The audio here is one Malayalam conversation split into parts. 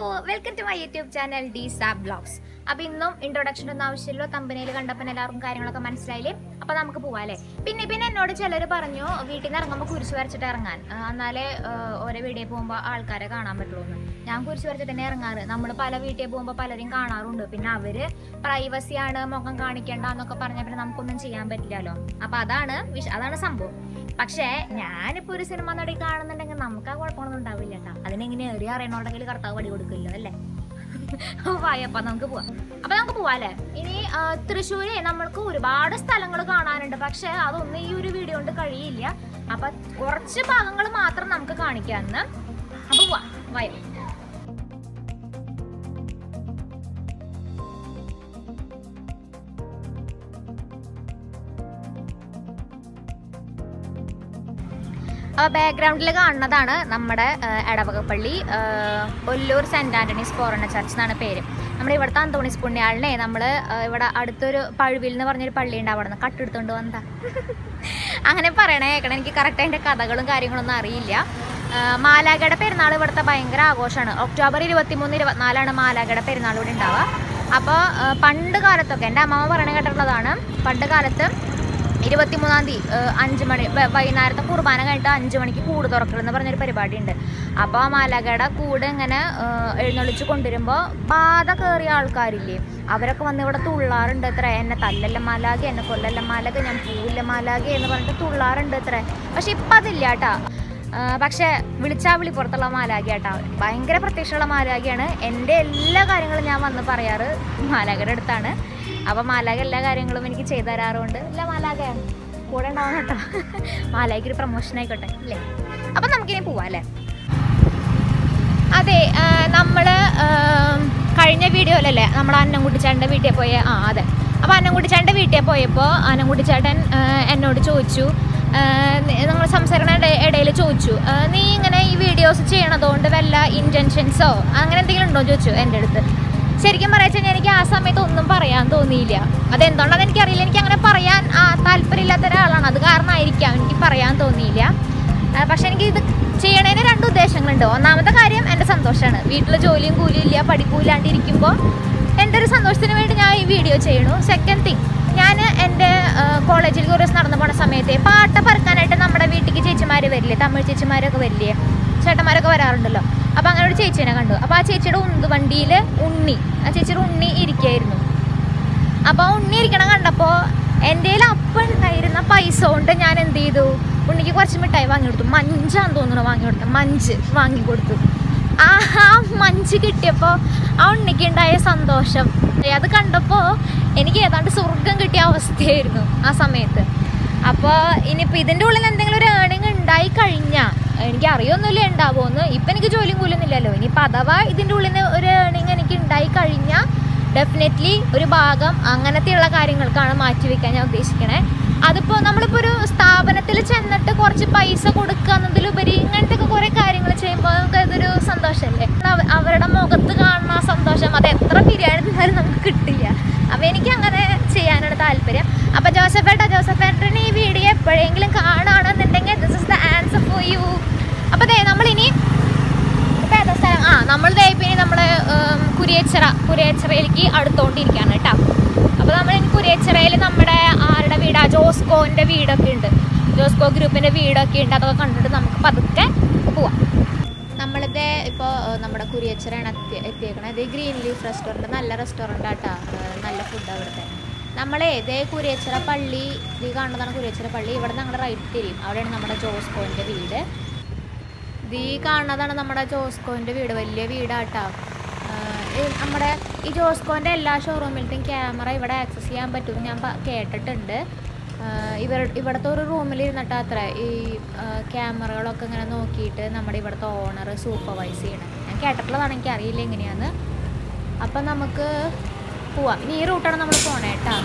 welcome to my YouTube channel D-SAB vlogs. അപ്പോൾ ഇന്നും ഇൻട്രൊഡക്ഷൻ ഒന്നും ആവശ്യമില്ല. തമ്പനയിൽ കണ്ടപ്പോൾ എല്ലാവർക്കും കാര്യങ്ങളൊക്കെ മനസ്സിലായില്ലേ? അപ്പോൾ നമുക്ക് പോവാല്ലേ. പിന്നെ എന്നോട് ചിലർ പറഞ്ഞു വീട്ടിൽ നിന്ന് ഇറങ്ങുമ്പോൾ കുരിശ് വരച്ചിട്ട് ഇറങ്ങാൻ, എന്നാലേ ഓരോ വീട്ടിൽ പോകുമ്പോൾ ആൾക്കാരെ കാണാൻ പറ്റുള്ളൂ എന്ന്. ഞാൻ കുരിശ് വരച്ചിട്ട് തന്നെ ഇറങ്ങാറ്. നമ്മൾ പല വീട്ടിൽ പോകുമ്പോൾ പലരും കാണാറുണ്ട്. പിന്നെ അവർ പ്രൈവസിയാണ്, മുഖം കാണിക്കേണ്ട എന്നൊക്കെ പറഞ്ഞാൽ പിന്നെ നമുക്കൊന്നും ചെയ്യാൻ പറ്റില്ലല്ലോ. അപ്പോൾ അതാണ് സംഭവം. പക്ഷേ ഞാനിപ്പോൾ ഒരു സിനിമ നടി കാണുന്നുണ്ടെങ്കിൽ നമുക്ക് ആ കുഴപ്പമൊന്നും ഉണ്ടാവില്ല കേട്ടോ. അതിനെങ്ങനെ ഏറി അറിയണോണ്ടെങ്കിൽ കർത്താവ് പടി കൊടുക്കില്ല അല്ലേ? വായപ്പ നമുക്ക് പോവാല്ലേ. ഇനി തൃശ്ശൂര് നമ്മൾക്ക് ഒരുപാട് സ്ഥലങ്ങൾ കാണാനുണ്ട്. പക്ഷെ അതൊന്നും ഈ ഒരു വീഡിയോ കൊണ്ട് കഴിയില്ല. അപ്പൊ കുറച്ച് ഭാഗങ്ങൾ മാത്രം നമുക്ക് കാണിക്കാന്ന്. അപ്പൊ വായോ. അപ്പോൾ ബാക്ക്ഗ്രൗണ്ടിൽ കാണുന്നതാണ് നമ്മുടെ എടവകപ്പള്ളി, ഒല്ലൂർ സെൻറ്റ് ആൻ്റണീസ് ഫോറണ്ണ ചർച്ച് എന്നാണ് പേര്. നമ്മുടെ ഇവിടുത്തെ അന്തോണീസ് പുണ്യാളിനെ നമ്മൾ ഇവിടെ അടുത്തൊരു പഴുവിൽ എന്ന് പറഞ്ഞൊരു പള്ളി ഉണ്ട്, അവിടെ നിന്ന് കട്ടെടുത്തുകൊണ്ട് വന്നതാ. അങ്ങനെ പറയണേ കേൾക്കണം. എനിക്ക് കറക്റ്റ് അതിൻ്റെ കഥകളും കാര്യങ്ങളൊന്നും അറിയില്ല. മാലാഖയുടെ പെരുന്നാൾ ഇവിടുത്തെ ഭയങ്കര ആഘോഷമാണ്. ഒക്ടോബർ 23, 24 മാലാഖയുടെ പെരുന്നാൾ ഇവിടെ ഉണ്ടാവുക. അപ്പോൾ പണ്ട് കാലത്തൊക്കെ എൻ്റെ അമ്മമ്മ പറയണ കേട്ടിട്ടുള്ളതാണ്, പണ്ട് കാലത്ത് 23-ാം തീയതി 5 മണി വൈകുന്നേരത്തെ കുർബാന കഴിഞ്ഞിട്ട് 5 മണിക്ക് കൂട് തുറക്കൽ എന്ന് പറഞ്ഞൊരു പരിപാടി ഉണ്ട്. അപ്പോൾ ആ മാലാഖയുടെ കൂട് ഇങ്ങനെ എഴുന്നള്ളിച്ച് കൊണ്ടുവരുമ്പോൾ ബാധ കയറിയ ആൾക്കാരില്ലേ, അവരൊക്കെ വന്ന് ഇവിടെ തുള്ളാറുണ്ട് എത്ര. എന്നെ തല്ലല്ല മാലാഖ, എന്നെ കൊല്ലല്ല മാലാഖ, ഞാൻ പൂവില്ല മാലാഖ എന്ന് പറഞ്ഞിട്ട് തുള്ളാറുണ്ട് എത്ര. പക്ഷെ ഇപ്പം അതില്ല കേട്ടോ. പക്ഷെ വിളി പുറത്തുള്ള മാലാഖ കേട്ടോ, ഭയങ്കര പ്രത്യക്ഷമുള്ള മാലാഖയാണ്. എൻ്റെ എല്ലാ കാര്യങ്ങളും ഞാൻ വന്ന് പറയാറ് മാലാഖയുടെ അടുത്താണ്. അപ്പോൾ മാലാഖ എല്ലാ കാര്യങ്ങളും എനിക്ക് ചെയ്തു തരാറുണ്ട്. ഇല്ല മാലാഖ കൂടെ ഉണ്ടാവണം കേട്ടോ. മാലാഖയ്ക്കൊരു പ്രൊമോഷൻ ആയിക്കോട്ടെ അല്ലേ. അപ്പം നമുക്കിനി പോവാം അല്ലേ. അതെ, നമ്മൾ കഴിഞ്ഞ വീഡിയോയിലല്ലേ നമ്മൾ അന്നംകുട്ടിച്ചേട്ടൻ്റെ വീട്ടിൽ പോയ അതെ. അപ്പോൾ അന്നംകുട്ടിച്ചേട്ടൻ്റെ വീട്ടിൽ പോയപ്പോൾ അന്നംകുട്ടിച്ചേട്ടൻ എന്നോട് ചോദിച്ചു, നമ്മൾ സംസാരിക്കുന്ന ഇടയിൽ ചോദിച്ചു, നീ ഇങ്ങനെ ഈ വീഡിയോസ് ചെയ്യണതുകൊണ്ട് വല്ല ഇൻറ്റൻഷൻസോ അങ്ങനെ എന്തെങ്കിലും ഉണ്ടോ എന്ന് ചോദിച്ചു എൻ്റെ അടുത്ത്. ശരിക്കും പറയാച്ചാൽ എനിക്ക് ആ സമയത്ത് ഒന്നും പറയാൻ തോന്നിയില്ല. അതെന്തുകൊണ്ടാണെന്ന് എനിക്കറിയില്ല. എനിക്ക് അങ്ങനെ പറയാൻ താല്പര്യമില്ലാത്ത ഒരാളാണ്, അത് കാരണമായിരിക്കാം എനിക്ക് പറയാൻ തോന്നിയില്ല. പക്ഷെ എനിക്ക് ഇത് ചെയ്യണതിന് 2 ഉദ്ദേശങ്ങളുണ്ട്. ഒന്നാമത്തെ കാര്യം എൻ്റെ സന്തോഷമാണ്. വീട്ടിൽ ജോലിയും കൂലിയും ഇല്ല, പഠിക്കൂലാണ്ടിരിക്കുമ്പോൾ എൻ്റെ ഒരു സന്തോഷത്തിന് വേണ്ടി ഞാൻ ഈ വീഡിയോ ചെയ്യണു. സെക്കൻഡ് തിങ്, ഞാൻ എൻ്റെ കോളേജിൽ ഒരു ദിവസം നടന്നു പോണ സമയത്ത് പാട്ട പറക്കാനായിട്ട് നമ്മുടെ വീട്ടിലേക്ക് ചേച്ചിമാർ വരില്ലേ, തമിഴ് ചേച്ചിമാരൊക്കെ വരില്ലേ, ചേട്ടന്മാരൊക്കെ വരാറുണ്ടല്ലോ. അപ്പോൾ അങ്ങനെ ഒരു ചേച്ചീനെ കണ്ടു. അപ്പോൾ ആ ചേച്ചിയുടെ ഉന്തുവണ്ടിയിൽ ആ ചേച്ചിയുടെ ഉണ്ണി ഇരിക്കുകയായിരുന്നു. അപ്പോൾ ഉണ്ണി ഇരിക്കണം കണ്ടപ്പോൾ എൻ്റെ കയ്യിൽ അപ്പം ഉണ്ടായിരുന്ന പൈസ കൊണ്ട് ഞാൻ എന്ത് ചെയ്തു, ഉണ്ണിക്ക് കുറച്ച് മിഠായി വാങ്ങിക്കൊടുത്തു. മഞ്ചാന്ന് തോന്നുന്നു മഞ്ച് വാങ്ങിക്കൊടുത്തു. ആ മഞ്ച് കിട്ടിയപ്പോൾ ആ ഉണ്ണിക്ക് ഉണ്ടായ സന്തോഷം, അത് കണ്ടപ്പോൾ എനിക്ക് ഏതാണ്ട് സ്വർഗം കിട്ടിയ അവസ്ഥയായിരുന്നു ആ സമയത്ത്. അപ്പോൾ ഇനിയിപ്പോൾ ഇതിൻ്റെ ഉള്ളിൽ എന്തെങ്കിലും ഒരു ഏണിങ് ഉണ്ടായി കഴിഞ്ഞാൽ, എനിക്ക് അറിയൊന്നുമില്ല ഉണ്ടാവുമെന്ന്. ഇപ്പം എനിക്ക് ജോലിയും കൂലൊന്നുമില്ലല്ലോ. ഇനിയിപ്പോൾ അഥവാ ഇതിൻ്റെ ഉള്ളിൽ നിന്ന് ഒരു ഏണിങ് എനിക്ക് ഉണ്ടായി കഴിഞ്ഞാൽ ഡെഫിനറ്റ്ലി ഒരു ഭാഗം അങ്ങനത്തെയുള്ള കാര്യങ്ങൾക്കാണ് മാറ്റിവെക്കാൻ ഞാൻ ഉദ്ദേശിക്കണേ. അതിപ്പോൾ നമ്മളിപ്പോൾ ഒരു സ്ഥാപനത്തിൽ ചെന്നിട്ട് കുറച്ച് പൈസ കൊടുക്കുക എന്നതിലുപരി ഇങ്ങനത്തെ ഒക്കെ കുറേ കാര്യങ്ങൾ ചെയ്യുമ്പോൾ നമുക്കതൊരു സന്തോഷമല്ലേ. അവരുടെ മുഖത്ത് കാണുന്ന ആ സന്തോഷം അത് എത്ര ബിരിയാണി തിന്നാലും നമുക്ക് കിട്ടില്ല. അപ്പോൾ എനിക്ക് അങ്ങനെ ചെയ്യാനാണ് താല്പര്യം. അപ്പോൾ ജോസഫേട്ടന് ഈ വീഡിയോ എപ്പോഴെങ്കിലും കാണുകയാണെന്നുണ്ടെങ്കിൽ this is the answer for you. അപ്പോൾ നമ്മളിനി ഇപ്പോൾ ഏതാ സ്ഥലം, നമ്മൾ പിന്നെ നമ്മൾ കുരിയച്ചിറയിലേക്ക് അടുത്തോണ്ടിരിക്കുകയാണ് കേട്ടോ. അപ്പോൾ നമ്മൾ ഇനി കുരിയച്ചിറയിൽ നമ്മുടെ ആരുടെ വീടാ, ജോസ്കോൻ്റെ വീടൊക്കെ ഉണ്ട്, ജോസ്കോ ഗ്രൂപ്പിൻ്റെ വീടൊക്കെ ഉണ്ട്. അതൊക്കെ കണ്ടിട്ട് നമുക്ക് പതുക്കെ പോവാം. നമ്മളിത് ഇപ്പോൾ നമ്മുടെ കുരിയച്ചിറയാണ് എത്തിയേക്കണത്. ഇത് ഗ്രീൻ ലീഫ് റെസ്റ്റോറൻറ്റ്, നല്ല റെസ്റ്റോറൻറ്റ് ആട്ടോ, നല്ല ഫുഡ് അവിടുത്തെ. ഇതേ കുരിയച്ചിറ പള്ളി, ഇത് കാണുന്നതാണ് കുരിയച്ചിറ പള്ളി. ഇവിടെ ഞങ്ങൾ റൈറ്റ് തിരിയും, അവിടെയാണ് നമ്മുടെ ജോസ്കോൻ്റെ വീട്. ഈ കാണുന്നതാണ് നമ്മുടെ ജോസ്കോൻ്റെ വീട്, വലിയ വീടാട്ടോ. നമ്മുടെ ഈ ജോസ്കോൻ്റെ എല്ലാ ഷോറൂമിലത്തെയും ക്യാമറ ഇവിടെ ആക്സസ് ചെയ്യാൻ പറ്റുമെന്ന് ഞാൻ കേട്ടിട്ടുണ്ട്. ഇവിടുത്തെ ഒരു റൂമിൽ ഇരുന്നിട്ട് അത്ര ഈ ക്യാമറകളൊക്കെ ഇങ്ങനെ നോക്കിയിട്ട് നമ്മുടെ ഇവിടുത്തെ ഓണർ സൂപ്പർവൈസ് ചെയ്യണം. ഞാൻ കേട്ടിട്ടുള്ളതാണ്, എനിക്ക് അറിയില്ല എങ്ങനെയാന്ന്. അപ്പം നമുക്ക് പോവാം. ഇനി ഈ റൂട്ടാണ് നമ്മൾ പോണേ കേട്ടോ.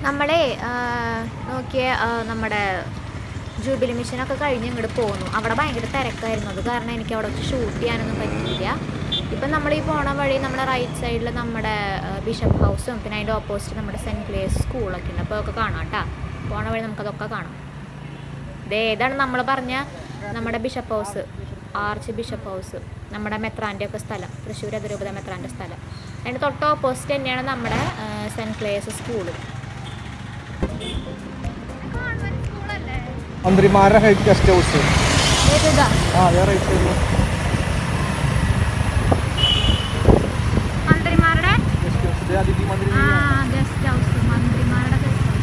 നമ്മളെ നോക്കിയ നമ്മുടെ ജൂബിലി മിഷനൊക്കെ കഴിഞ്ഞ് ഇങ്ങോട്ട് പോന്നു. അവിടെ ഭയങ്കര തിരക്കായിരുന്നു, അത് കാരണം എനിക്ക് അവിടെ വെച്ച് ഷൂട്ട് ചെയ്യാനൊന്നും പറ്റിയില്ല. ഇപ്പം നമ്മൾ ഈ പോണ വഴി നമ്മുടെ റൈറ്റ് സൈഡിൽ നമ്മുടെ ബിഷപ്പ് ഹൗസും പിന്നെ അതിൻ്റെ ഓപ്പോസിറ്റ് നമ്മുടെ സെൻറ്റ് ക്ലേഴ്സ് സ്കൂളൊക്കെ ഉണ്ട്. അപ്പോൾ അതൊക്കെ കാണാം കേട്ടോ. പോണ വഴി നമുക്കതൊക്കെ കാണാം. ഇതാണ് നമ്മൾ പറഞ്ഞ നമ്മുടെ bishop house, arch bishop house, നമ്മുടെ മെത്രാൻ്റെ ഒക്കെ സ്ഥലം, തൃശ്ശൂർ അതിരൂപത മെത്രാൻ്റെ സ്ഥലം. അതിൻ്റെ തൊട്ട് ഓപ്പോസിറ്റ് തന്നെയാണ് നമ്മുടെ സെൻറ്റ് ക്ലേസ് സ്കൂള്. മന്ത്രിമാരുടെ ഗസ്റ്റ് ഹൗസ് മന്ത്രിമാരുടെ ഗസ്റ്റ് ഹൗസ്, മന്ത്രിമാരുടെ ഗസ്റ്റ് ഹൗസ്.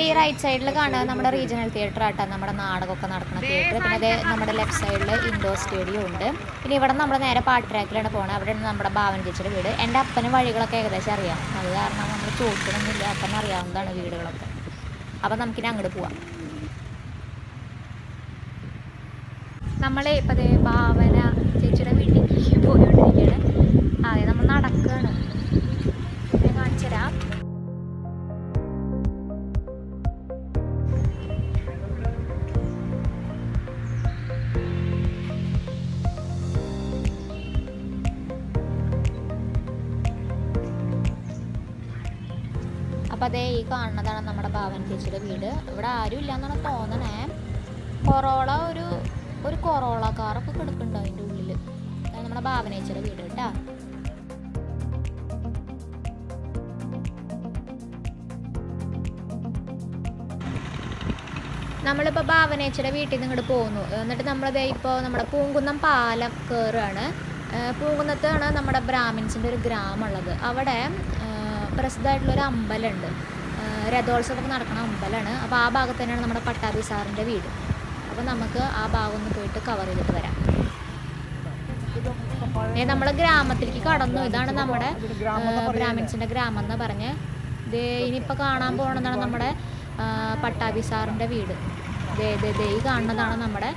ഈ റൈറ്റ് സൈഡിൽ കാണുക നമ്മുടെ റീജിയണൽ തിയേറ്റർ ആട്ടോ, നമ്മുടെ നാടകമൊക്കെ നടക്കുന്ന തിയേറ്റർ. പിന്നെ അതേ നമ്മുടെ ലെഫ്റ്റ് സൈഡിൽ ഇൻഡോർ സ്റ്റേഡിയം ഉണ്ട്. പിന്നെ ഇവിടെ നമ്മൾ നേരെ പാട്ട് ട്രാക്കിലാണ് പോകുന്നത്. അവിടെയാണ് നമ്മുടെ ഭാവന ചേച്ചിയുടെ വീട്. എൻ്റെ അപ്പന് വഴികളൊക്കെ ഏകദേശം അറിയാം, അത് കാരണം നമ്മൾ ചോദിക്കണമെന്നില്ല, അപ്പന് അറിയാവുന്നതാണ് വീടുകളൊക്കെ. അപ്പം നമുക്കിനി അങ്ങോട്ട് പോവാം. നമ്മളെ ഇപ്പം അതേ ഭാവന ചേച്ചിയുടെ വീട്ടിലേക്ക് പോയിക്കൊണ്ടിരിക്കുകയാണ്. അതെ, നമ്മൾ നടക്കുകയാണ്. ഞാൻ കാണിച്ചു തരാം. അപ്പം അതേ ഈ കാണുന്നതാണ് നമ്മുടെ ഭാവന ചേച്ചിയുടെ വീട്. ഇവിടെ ആരും ഇല്ലയെന്നാണ് തോന്നണേ. ഒരു കൊറോള കാറൊക്കെ കിടക്കുന്നുണ്ട് അതിൻ്റെ ഉള്ളിൽ. അതാണ് നമ്മുടെ ഭാവന ചേച്ചിയുടെ വീട് കേട്ടോ. നമ്മളിപ്പോൾ ഭാവനേച്ചിയുടെ വീട്ടിൽ നിന്ന് ഇങ്ങോട്ട് പോകുന്നു. എന്നിട്ട് നമ്മളതേ ഇപ്പോൾ നമ്മുടെ പൂങ്കുന്നം പാലം കയറുകയാണ്. പൂങ്കുന്നത്താണ് നമ്മുടെ ബ്രാഹ്മിൻസിൻ്റെ ഒരു ഗ്രാമമുള്ളത്. അവിടെ പ്രസിദ്ധമായിട്ടുള്ളൊരു അമ്പലമുണ്ട്, രഥോത്സവമൊക്കെ നടക്കുന്ന അമ്പലമാണ്. അപ്പോൾ ആ ഭാഗത്ത് തന്നെയാണ് നമ്മുടെ പട്ടാഭി സാറിൻ്റെ വീട്. അപ്പോൾ നമുക്ക് ആ ഭാഗം ഒന്ന് പോയിട്ട് കവർ ചെയ്തിട്ട് വരാം. നമ്മൾ ഗ്രാമത്തിലേക്ക് കടന്നു. ഇതാണ് നമ്മുടെ ബ്രാഹ്മിൻസിൻ്റെ ഗ്രാമം എന്ന് പറഞ്ഞ്. ഇനിയിപ്പോൾ കാണാൻ പോകുന്നതാണ് നമ്മുടെ പട്ടാഭി സാറിൻ്റെ വീട്. ഈ കാണുന്നതാണ് നമ്മുടെ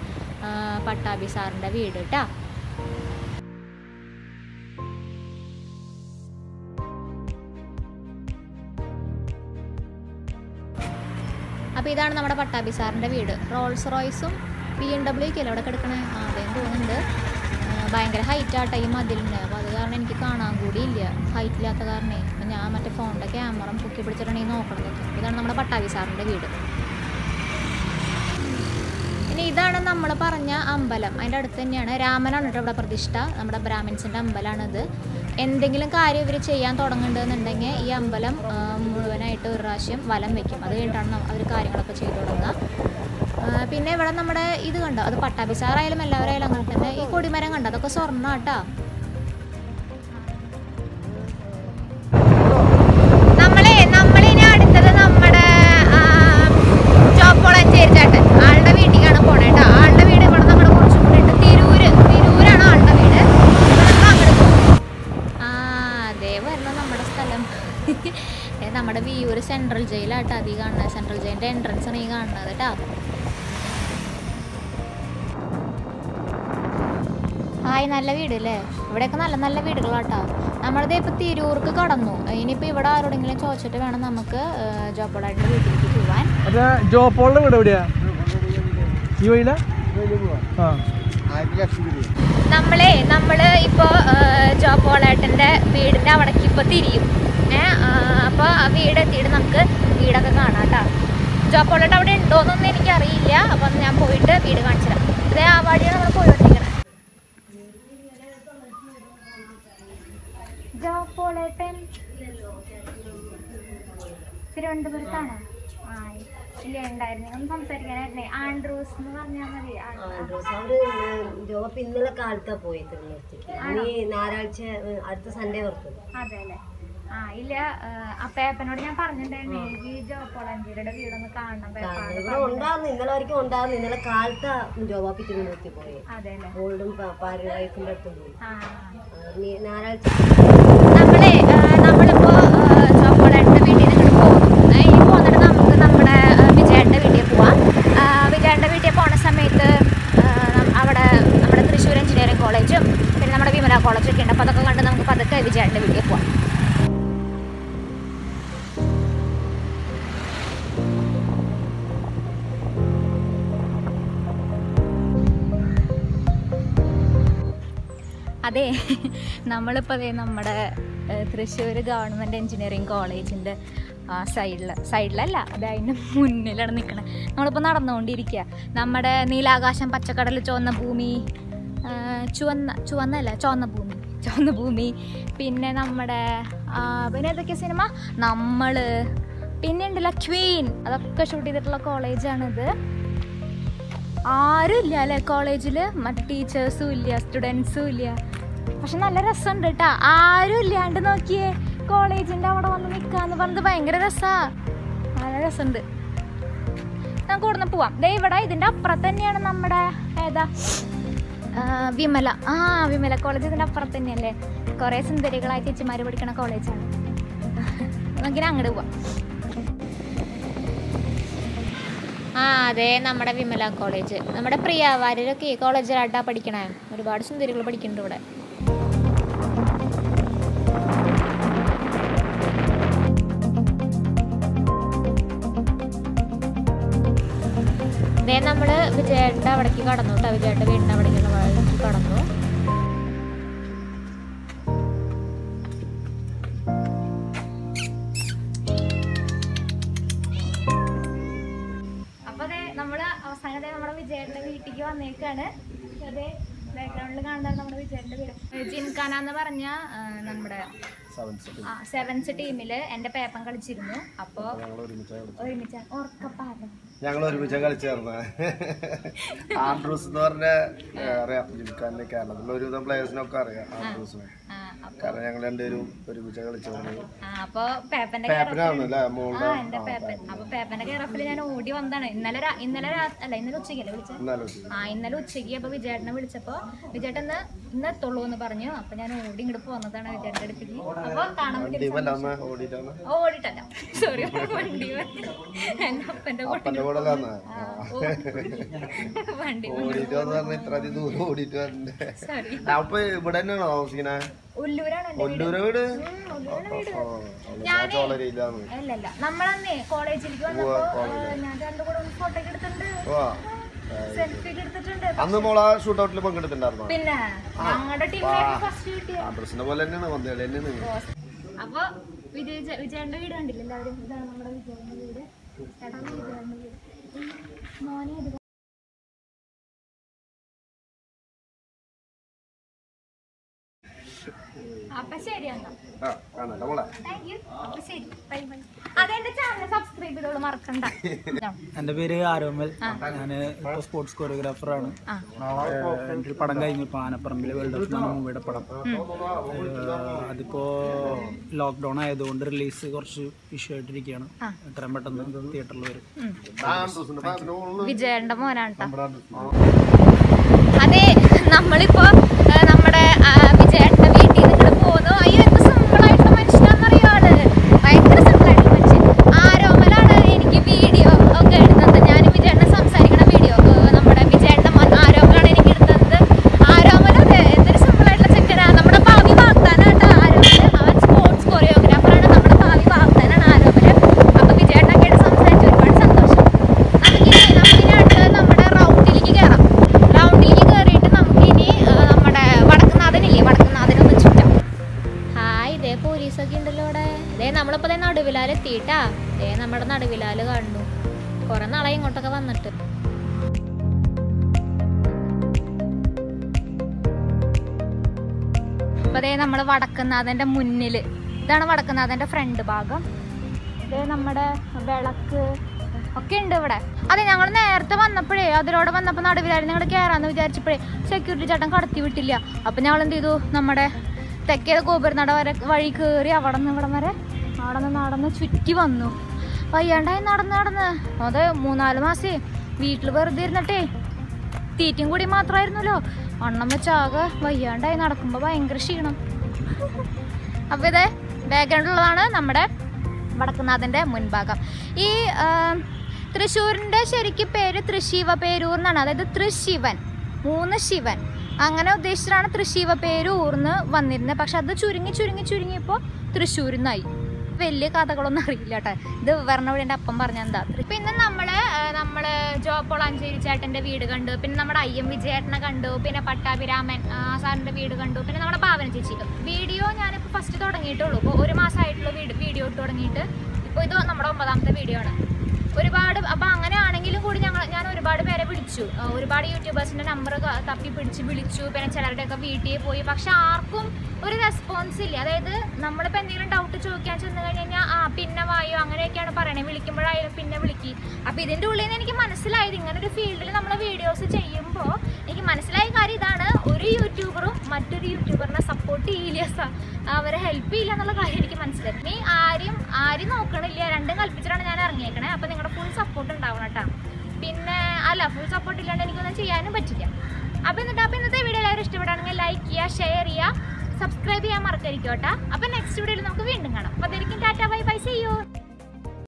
പട്ടാഭി സാറിൻ്റെ വീട് കേട്ടോ. അപ്പോൾ ഇതാണ് നമ്മുടെ പട്ടാഭി സാറിൻ്റെ വീട്. റോൾസ് റോയ്സും BMW ഒക്കെ അല്ലേ അവിടെ കിടക്കണേ? അതേം തോന്നുന്നുണ്ട്. ഭയങ്കര ഹൈറ്റാട്ടോ ഈ മതിലിന്. അപ്പോൾ അത് കാരണം എനിക്ക് കാണാൻ കൂടിയില്ല, ഹൈറ്റില്ലാത്ത കാരണേ. അപ്പം ഞാൻ മറ്റേ ഫോണിൻ്റെ ക്യാമറ പൊക്കി പിടിച്ചിട്ടാണ് ഈ നോക്കണതൊക്കെ. ഇതാണ് നമ്മുടെ പട്ടാഭി സാറിൻ്റെ വീട്. ഇനി ഇതാണ് നമ്മൾ പറഞ്ഞ അമ്പലം. അതിൻ്റെ അടുത്ത് തന്നെയാണ് രാമനാണ് കേട്ടോ ഇവിടെ പ്രതിഷ്ഠ. നമ്മുടെ ബ്രാഹ്മിൻസിൻ്റെ അമ്പലമാണിത്. എന്തെങ്കിലും കാര്യം ഇവർ ചെയ്യാൻ തുടങ്ങുന്നുണ്ടെന്നുണ്ടെങ്കിൽ ഈ അമ്പലം മുഴുവനായിട്ട് ഒരു പ്രാവശ്യം വലം വയ്ക്കും. അത് കഴിഞ്ഞിട്ടാണ് അവർ കാര്യങ്ങളൊക്കെ ചെയ്തു തുടങ്ങുക. പിന്നെ ഇവിടെ നമ്മുടെ ഇത് കണ്ടോ, അത് പട്ടാഭി സാറായാലും എല്ലാവരായാലും അങ്ങനെ തന്നെ. ഈ കൊടിമരം കണ്ടോ, അതൊക്കെ സ്വർണ്ണം കേട്ടോ. നമ്മളിനി അടുത്തത് നമ്മുടെ ചോപ്പോളഞ്ചേരി ചേട്ടൻ ആളുടെ വീട്ടിലേക്കാണ് പോണേ കേട്ടോ. ആളുടെ വീട് ഇവിടെ നമ്മുടെ കുറച്ചും കൂടി ഉണ്ട്. തിരൂരാണ് ആളുടെ വീട്. അങ്ങോട്ട് പോകും. അതേ വരുന്ന നമ്മുടെ സ്ഥലം. നമ്മുടെ വിയൂർ സെൻട്രൽ ജയിലാട്ടോ അത് ഈ കാണുന്നത്. സെൻട്രൽ ജയിലിൻ്റെ എൻട്രൻസ് ആണ് ഈ കാണുന്നത് കേട്ടോ. ഹായ്, നല്ല വീട് അല്ലേ? ഇവിടെയൊക്കെ നല്ല നല്ല വീടുകളാട്ടോ. നമ്മളിത് ഇപ്പോൾ തിരൂർക്ക് കടന്നു. ഇനിയിപ്പോൾ ഇവിടെ ആരോടെങ്കിലും ചോദിച്ചിട്ട് വേണം നമുക്ക് ജോപ്പോളായിട്ട് വീട്ടിലേക്ക് പോവാൻ. നമ്മള് ഇപ്പോൾ ജോപ്പോളേട്ടൻ്റെ വീടിൻ്റെ അവിടേക്ക് ഇപ്പോൾ തിരിയും. അപ്പോൾ ആ വീടെത്തിയിട്ട് നമുക്ക് വീടൊക്കെ കാണാം കേട്ടോ. ജോപ്പോളേട്ട് അവിടെ ഉണ്ടോയെന്നൊന്നും എനിക്കറിയില്ല. അപ്പം ഞാൻ പോയിട്ട് വീട് കാണിച്ചു തരാം. ഇതേ ആ വഴിയാണ് നമ്മൾ പോയിക്കൊണ്ടിരിക്കുന്നത്. ജോപ്പോളേട്ടൻ തിരുവനന്തപുരത്താണോ? ഇല്ല, ഉണ്ടായിരുന്നു. ഒന്ന് സംസാരിക്കാനായിരുന്നേ. ആൻഡ്രൂസ് എന്ന് പറഞ്ഞാൽ മതി. ജോബ് ഇന്നലെ കാലത്താ പോയി തിരുവനന്തപുരത്തേക്ക്. ഞായറാഴ്ച അടുത്ത സൺഡേ വർക്ക്. അതെ അല്ലേ? ഇല്ല, അപ്പനോട് ഞാൻ പറഞ്ഞിട്ടുണ്ടായിരുന്നു ഈ ജോപ്പോളഞ്ചേരിയുടെ വീടൊന്ന് കാണണം. ഇവിടെ ഉണ്ടായിരുന്നു, ഇന്നലെ വரைക്കും ഉണ്ടായിരുന്നു. ഇന്നലെ കാലത്താ ജോബാപ്പി തിരുവനന്തപുരത്ത് പോയി. ഗോൾഡും വൈഫിന്റെ അടുത്തും പോയി. ഞായറാഴ്ച നമ്മളിപ്പോ ജോപ്പോളേട്ടൻ്റെ വീട്ടിൽ നിന്ന് പോകും. ഇനി പോന്നിട്ട് നമുക്ക് നമ്മുടെ വിജയേട്ടൻ്റെ വീട്ടിൽ പോവാം. വിജയേട്ടൻ്റെ വീട്ടിൽ പോണ സമയത്ത് അവിടെ നമ്മുടെ തൃശ്ശൂർ എഞ്ചിനീയറിംഗ് കോളേജും പിന്നെ നമ്മുടെ വിമല കോളേജൊക്കെ ഉണ്ട്. അപ്പോൾ അതൊക്കെ കണ്ട് നമുക്ക് പതുക്കെ വിജയേട്ടൻ്റെ വീട്ടിൽ പോവാം. അതെ, നമ്മളിപ്പോൾ അതെ നമ്മുടെ തൃശ്ശൂർ ഗവൺമെൻറ് എഞ്ചിനീയറിംഗ് കോളേജിൻ്റെ സൈഡിലല്ല, അത് അതിൻ്റെ മുന്നിലാണ് നിൽക്കണത്. നമ്മളിപ്പോൾ നടന്നുകൊണ്ടിരിക്കുക. നമ്മുടെ നീലാകാശം, പച്ചക്കടൽ, ചുവന്ന ഭൂമി, ചുവന്ന ഭൂമി, പിന്നെ നമ്മുടെ പിന്നെ ഏതൊക്കെ സിനിമ, നമ്മൾ, പിന്നെ ഉണ്ടല്ലോ ക്വീൻ, അതൊക്കെ ഷൂട്ട് ചെയ്തിട്ടുള്ള കോളേജാണിത്. ആരും ഇല്ല അല്ലേ കോളേജിൽ, മറ്റേ ടീച്ചേഴ്സും ഇല്ല, സ്റ്റുഡൻസും ഇല്ല. പക്ഷെ നല്ല രസമുണ്ട് കേട്ടോ. ആരും ഇല്ലാണ്ട് നോക്കിയേ കോളേജിൻ്റെ അവിടെ വന്ന് നിൽക്കാന്ന് പറഞ്ഞത് ഭയങ്കര രസമാണ്. നല്ല രസമുണ്ട്. നമുക്ക് ഇവിടെ നിന്ന് പോവാം. ദേ ഇവിടെ ഇതിൻ്റെ അപ്പുറത്ത് തന്നെയാണ് നമ്മുടെ ഏതാ വിമല. വിമല കോളേജ് ഇതിൻ്റെ അപ്പുറത്ത് തന്നെയല്ലേ. കുറേ സുന്ദരികളായ ചേച്ചിമാർ പഠിക്കണ കോളേജാണ്. നമുക്കിനി അങ്ങോട്ട് പോവാം. അതെ, നമ്മുടെ വിമല കോളേജ്. നമ്മുടെ പ്രിയവാരൊക്കെ ഈ കോളേജിലായിട്ടാ പഠിക്കണേ. ഒരുപാട് സുന്ദരികൾ പഠിക്കുന്നുണ്ട് ഇവിടെ. ഇതേ നമ്മൾ വിജയേട്ടൻ്റെ അവിടേക്ക് കടന്നു കേട്ടോ. വിജയേട്ടൻ്റെ വീടിൻ്റെ അവിടേക്കുള്ള വഴിക്ക് കടന്നു. അപ്പോൾ അതെ നമ്മൾ അവസാനത്തെ നമ്മുടെ വിജയേട്ടൻ്റെ വീട്ടിലേക്ക് വന്നേക്കാണ്. അതെ, ബാക്ക്ഗ്രൗണ്ടിൽ കാണുന്നത് നമ്മുടെ വിജയേട്ടൻ്റെ വീട്. ജിംഖാന എന്ന് പറഞ്ഞ നമ്മുടെ 7th ടീമിൽ എൻ്റെ പേപ്പൻ കളിച്ചിരുന്നു. അപ്പോൾ ഒരുമിച്ച് ഓർക്കപ്പായിരുന്നു. ഞങ്ങൾ ഒരുമിച്ച് കളിച്ചേർന്ന ആൻഡ്രൂസ് എന്ന് പറഞ്ഞ അറിയാം. ജിംഖാനിലെ കേരളത്തിലുള്ള ഒരുവിധം പ്ലേയേഴ്സിനൊക്കെ അറിയാം ആൻഡ്രൂസിനെ. കാരണം ഞങ്ങൾ രണ്ടുപേരും ഒരുമിച്ച് കളിച്ചേർന്നത്. അപ്പൊ പേപ്പന്റെ കെയറപ്പിൽ ഞാൻ ഓടി വന്നതാണ്. ഇന്നലെ ഉച്ചയ്ക്കല്ലേ വിളിച്ചത്? ഇന്നലെ ഉച്ചയ്ക്ക്. അപ്പൊ വിജയേട്ടനെ വിളിച്ചപ്പോ വിജയേട്ടൻ ഇന്ന് എത്തുള്ളൂ എന്ന് പറഞ്ഞു. അപ്പൊ ഞാൻ ഓടി ഇങ്ങോട്ട് പോന്നതാണ് വിജയേട്ടന്റെ അടുത്തേക്ക്. അപ്പൊ കാണാൻ ഓടിട്ടല്ല, സോറി, വണ്ടി എന്റെ അപ്പന്റെ വണ്ടി അപ്പൊ ഇവിടെ തന്നെയാണോ താമസിക്കണേ? ഒല്ലൂരാണ് വീട്. അല്ലല്ല, നമ്മളന്നേ കോളേജിലേക്ക് വന്നപ്പോ ഞാൻ രണ്ടു കൂടെ ഫോട്ടോ ഒക്കെ എടുത്തിട്ടുണ്ട്, സെൽഫി ഒക്കെ എടുത്തിട്ടുണ്ട്. അന്ന് മോളാ ഷൂട്ട് ഔട്ടിൽ പങ്കെടുത്തിട്ടുണ്ടായിരുന്നു. പിന്നെ ഞങ്ങളുടെ ടീമിലേക്ക് ഫസ്റ്റ് കിട്ടിയ ആൻഡ്രൂസിനെ പോലെ തന്നെയാണ് വന്നേളെ തന്നെയാണ്. അപ്പൊ വിജയന്റെ വീട് കണ്ടില്ല എല്ലാവരും? ഇതാണ് നമ്മുടെ വിജയന്റെ വീട്. വിജയന്റെ വീട് മോനെ. അപ്പൊ ശരി എന്നാ. അതെന്റെ ചാനൽ സബ്സ്ക്രൈബ് ചെയ്തോളൂ, മറക്കണ്ട. എന്റെ പേര് ആരോമൽ. ഞാന് ഇപ്പൊ സ്പോർട്സ് കൊറിയോഗ്രാഫറാണ്. എന്റെ ഒരു പടം കഴിഞ്ഞു ഇപ്പൊ ആനപ്പറമ്പില് വേൾഡ് ഓഫ് മൂവിയുടെ പടം. അതിപ്പോ ലോക്ക്ഡൌൺ ആയതുകൊണ്ട് റിലീസ് കുറച്ച് ഇഷ്യൂ ആയിട്ടിരിക്കുകയാണ്. എത്രയും പെട്ടെന്ന് തിയേറ്ററിൽ വരും. വിജയന്റെ മോനാണ്. അതെ, നമ്മളിപ്പോ നമ്മുടെ വിജയേട്ടന്റെ വീട്ടിൽ നിന്ന് പോകുന്നു. അയ്യോ, എന്ത് സിമ്പിളായിട്ടുള്ള മനുഷ്യനാണെന്നറിയോ ആള്. ഭയങ്കര സിമ്പിളായിട്ടുള്ള മനുഷ്യൻ. ആരോമലാണ് എനിക്ക് വീഡിയോ ഒക്കെ എടുത്തത്. ഞാൻ വിജയേട്ടനെ സംസാരിക്കണ വീഡിയോ നമ്മുടെ വിജയേട്ടന്റെ മോൻ ആരോമലാണ് എനിക്ക് എടുത്തത്. ആരോമൽ അതെ എന്തൊരു സിമ്പിളായിട്ടുള്ള ചെക്കനാണ്. നമ്മുടെ ഭാവി വാഗ്ദാനാണ് ആരോമൽ. അവൻ സ്പോർട്സ് കൊറിയോഗ്രാഫറാണ്. നമ്മുടെ ഭാവി വാഗ്ദാനാണ് ആരോമൽ. അപ്പൊ വിജയേട്ടനൊക്കെ ആയിട്ട് സംസാരിച്ച് ഒരുപാട് സന്തോഷം. നമുക്കിനി അടുത്ത് നമ്മുടെ റൗണ്ടിലേക്ക് കയറാം. റൗണ്ടിലേക്ക് കയറിയിട്ട് നമുക്കിനി നമ്മുടെ വടക്കുന്നാഥനൊന്ന് ചുറ്റാം. ഹായ്, ഇതേ പോലീസൊക്കെ ഉണ്ടല്ലോ ഇവിടെ. ഇതേ നമ്മളിപ്പോൾ നടുവിലാലെത്തിയിട്ടാ. നമ്മുടെ നടുവിലാല് കാണുന്നു. കുറെ നാളായി ഇങ്ങോട്ടൊക്കെ വന്നിട്ട്. അപ്പൊ അതേ നമ്മള് വടക്കുന്നാഥന്റെ മുന്നില്, ഇതാണ് വടക്കുന്നാഥന്റെ ഫ്രണ്ട് ഭാഗം. ഇതേ നമ്മുടെ വിളക്ക് ഒക്കെ ഉണ്ട് ഇവിടെ. അതെ, ഞങ്ങൾ നേരത്തെ വന്നപ്പോഴേ അതിലൂടെ വന്നപ്പോൾ നടുവിലായിരുന്നു ഞങ്ങൾ കയറാന്ന് വിചാരിച്ചപ്പോഴേ സെക്യൂരിറ്റി ചേട്ടൻ കടത്തി വിട്ടില്ല. അപ്പം ഞങ്ങൾ എന്ത് ചെയ്തു, നമ്മുടെ തെക്കേ ഗോപുരനട വഴി കയറി അവിടെ നിന്ന് ഇവിടം വരെ നടന്ന് ചുറ്റി വന്നു. വയ്യാണ്ടായി നടന്ന് അത് 3-4 മാസേ വീട്ടിൽ വെറുതെ ഇരുന്നിട്ടേ തീറ്റയും കൂടി മാത്രമായിരുന്നല്ലോ. വണ്ണം വെച്ചാകെ വയ്യാണ്ടായി നടക്കുമ്പോൾ ഭയങ്കര ക്ഷീണം. അപ്പോൾ ഇതേ ബാക്ക്ഗ്രൗണ്ടിലുള്ളതാണ് നമ്മുടെ വടക്കുന്നാഥൻ്റെ മുൻഭാഗം. ഈ തൃശ്ശൂരിൻ്റെ ശരിക്കും പേര് തൃശ്ശീവപേരൂർ എന്നാണ്. അതായത് തൃശിവൻ, 3 ശിവൻ അങ്ങനെ ഉദ്ദേശിച്ചിട്ടാണ് തൃശ്ശീവപേരൂർന്ന് വന്നിരുന്നത്. പക്ഷെ അത് ചുരുങ്ങിയപ്പോൾ തൃശ്ശൂരിന്നായി. വലിയ കഥകളൊന്നും അറിയില്ല കേട്ടോ. ഇത് പറഞ്ഞ എൻ്റെ അപ്പം പറഞ്ഞാൽ എന്താ. പിന്നെ നമ്മള് ജോപ്പോൾ അഞ്ചേരി ചേട്ടൻ്റെ വീട് കണ്ടു, പിന്നെ നമ്മുടെ അയ്യം വിജയേട്ടനെ കണ്ടു, പിന്നെ പട്ടാഭിരാമൻ സാറിൻ്റെ വീട് കണ്ടു, പിന്നെ നമ്മുടെ ഭാവന ചേച്ചി. വീഡിയോ ഞാനിപ്പോൾ ഫസ്റ്റ് തുടങ്ങിയിട്ടുള്ളൂ. ഇപ്പോൾ 1 മാസമായിട്ടുള്ള വീഡിയോ ഇട്ട് തുടങ്ങിയിട്ട്. ഇപ്പോൾ ഇത് നമ്മുടെ 9ാമത്തെ വീഡിയോ ആണ്. ഒരുപാട് അപ്പം അങ്ങനെ ആണെങ്കിലും കൂടി ഞാൻ ഒരുപാട് പേരെ വിളിച്ചു, ഒരുപാട് യൂട്യൂബേഴ്സിൻ്റെ നമ്പർ തപ്പി പിടിച്ച് വിളിച്ചു, പിന്നെ ചിലരുടെയൊക്കെ വീട്ടിൽ പോയി. പക്ഷെ ആർക്കും ഒരു റെസ്പോൺസ് ഇല്ല. അതായത് നമ്മളിപ്പോൾ എന്തെങ്കിലും ഡൗട്ട് ചോദിക്കാൻ ചെന്ന് കഴിഞ്ഞാൽ പിന്നെ വായോ അങ്ങനെയൊക്കെയാണ് പറയണേ. വിളിക്കുമ്പോഴായാലും പിന്നെ വിളിക്കി. അപ്പോൾ ഇതിൻ്റെ ഉള്ളിൽ നിന്ന് എനിക്ക് മനസ്സിലായത്, ഇങ്ങനൊരു ഫീൽഡിൽ നമ്മൾ വീഡിയോസ് ചെയ്യുമ്പോൾ എനിക്ക് മനസ്സിലായ കാര്യം ഇതാണ്: ഒരു യൂട്യൂബറും മറ്റൊരു യൂട്യൂബറിനെ സപ്പോർട്ട് ചെയ്യില്ല, അവരെ ഹെൽപ്പ് ചെയ്യില്ല എന്നുള്ള കാര്യം എനിക്ക് മനസ്സിലായി. നീ ആരും നോക്കണില്ല, രണ്ടും കൽപ്പിച്ചിട്ടാണ് ഞാൻ ഇറങ്ങിയേക്കണേ. അപ്പോൾ നിങ്ങളുടെ ഫുൾ സപ്പോർട്ട് ഉണ്ടാവണം കേട്ടോ. പിന്നെ ഫുൾ സപ്പോർട്ട് ഇല്ലാണ്ട് എനിക്കൊന്നും ചെയ്യാനും പറ്റില്ല. അപ്പോൾ ഇന്നത്തെ വീഡിയോ എല്ലാവരും ഇഷ്ടപ്പെടുകയാണെങ്കിൽ ലൈക്ക് ചെയ്യുക, ഷെയർ ചെയ്യുക, സബ്സ്ക്രൈബ് ചെയ്യാൻ മറക്കരുത് കേട്ടോ. അപ്പോൾ നെക്സ്റ്റ് വീഡിയോയിൽ നമുക്ക് വീണ്ടും കാണാം. അപ്പോൾ അതായിരിക്കും tata bye bye, see U.